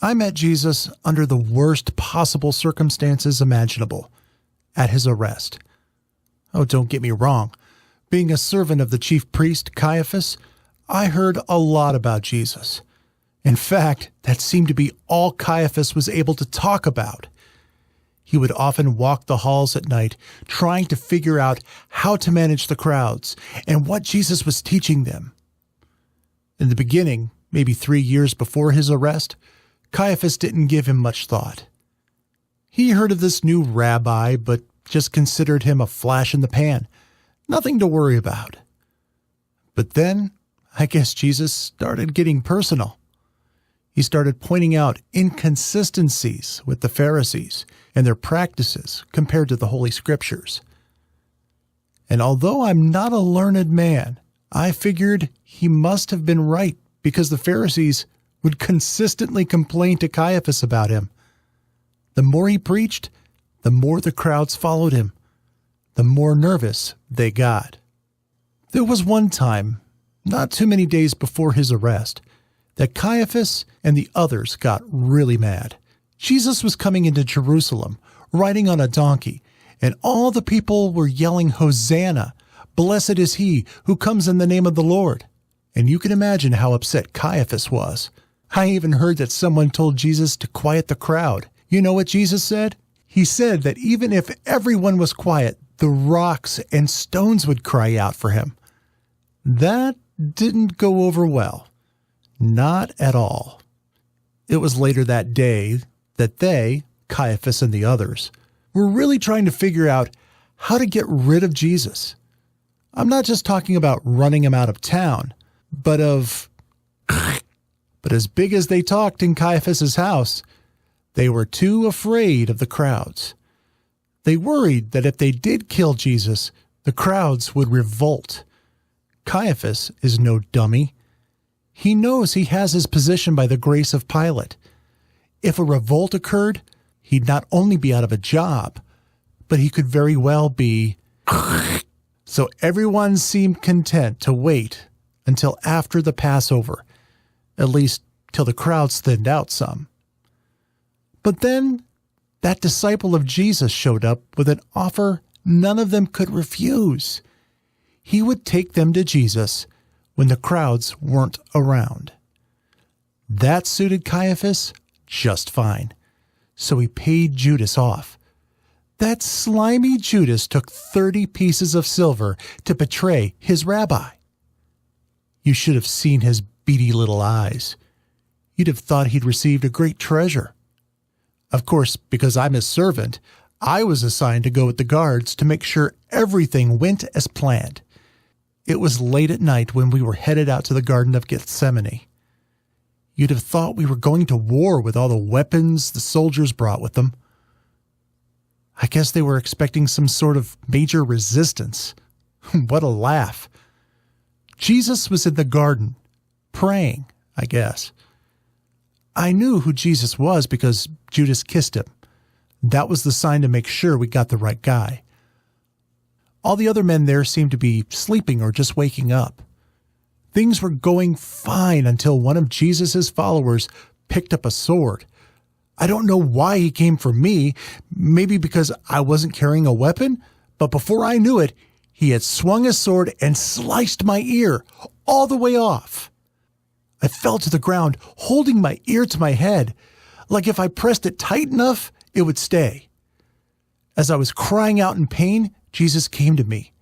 I met Jesus under the worst possible circumstances imaginable, at his arrest. Oh, don't get me wrong. Being a servant of the chief priest, Caiaphas, I heard a lot about Jesus. In fact, that seemed to be all Caiaphas was able to talk about. He would often walk the halls at night, trying to figure out how to manage the crowds and what Jesus was teaching them. In the beginning, maybe 3 years before his arrest, Caiaphas didn't give him much thought. He heard of this new rabbi, but just considered him a flash in the pan, nothing to worry about. But then, I guess Jesus started getting personal. He started pointing out inconsistencies with the Pharisees and their practices compared to the Holy Scriptures. And although I'm not a learned man, I figured he must have been right because the Pharisees would consistently complain to Caiaphas about him. The more he preached, the more the crowds followed him, the more nervous they got. There was one time, not too many days before his arrest, that Caiaphas and the others got really mad. Jesus was coming into Jerusalem, riding on a donkey, and all the people were yelling, "Hosanna! Blessed is he who comes in the name of the Lord." And you can imagine how upset Caiaphas was. I even heard that someone told Jesus to quiet the crowd. You know what Jesus said? He said that even if everyone was quiet, the rocks and stones would cry out for him. That didn't go over well. Not at all. It was later that day that they, Caiaphas and the others, were really trying to figure out how to get rid of Jesus. I'm not just talking about running him out of town, but as big as they talked in Caiaphas's house, they were too afraid of the crowds. They worried that if they did kill Jesus, the crowds would revolt. Caiaphas is no dummy. He knows he has his position by the grace of Pilate. If a revolt occurred, he'd not only be out of a job, but he could very well be... So everyone seemed content to wait until after the Passover, at least till the crowds thinned out some. But then that disciple of Jesus showed up with an offer none of them could refuse. He would take them to Jesus when the crowds weren't around. That suited Caiaphas just fine, so he paid Judas off. That slimy Judas took 30 pieces of silver to betray his rabbi. You should have seen his beady little eyes. You'd have thought he'd received a great treasure. Of course, because I'm his servant, I was assigned to go with the guards to make sure everything went as planned. It was late at night when we were headed out to the Garden of Gethsemane. You'd have thought we were going to war with all the weapons the soldiers brought with them. I guess they were expecting some sort of major resistance. What a laugh. Jesus was in the garden, praying, I guess. I knew who Jesus was because Judas kissed him. That was the sign to make sure we got the right guy. All the other men there seemed to be sleeping or just waking up. Things were going fine until one of Jesus' followers picked up a sword. I don't know why he came for me, maybe because I wasn't carrying a weapon, but before I knew it, he had swung his sword and sliced my ear all the way off. I fell to the ground, holding my ear to my head, like if I pressed it tight enough, it would stay. As I was crying out in pain, Jesus came to me,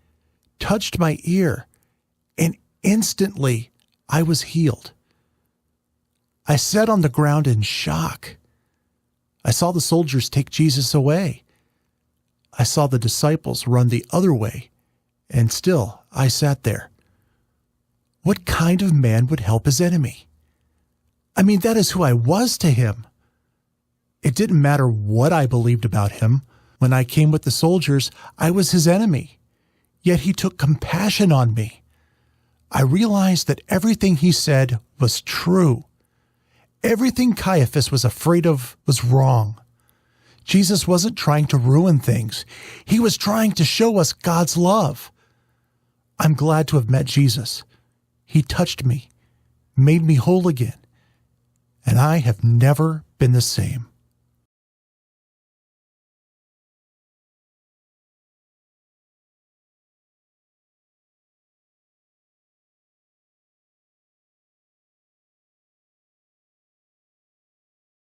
touched my ear, and instantly I was healed. I sat on the ground in shock. I saw the soldiers take Jesus away. I saw the disciples run the other way, and still I sat there. What kind of man would help his enemy? I mean, that is who I was to him. It didn't matter what I believed about him. When I came with the soldiers, I was his enemy. Yet he took compassion on me. I realized that everything he said was true. Everything Caiaphas was afraid of was wrong. Jesus wasn't trying to ruin things. He was trying to show us God's love. I'm glad to have met Jesus. He touched me, made me whole again. and I have never been the same.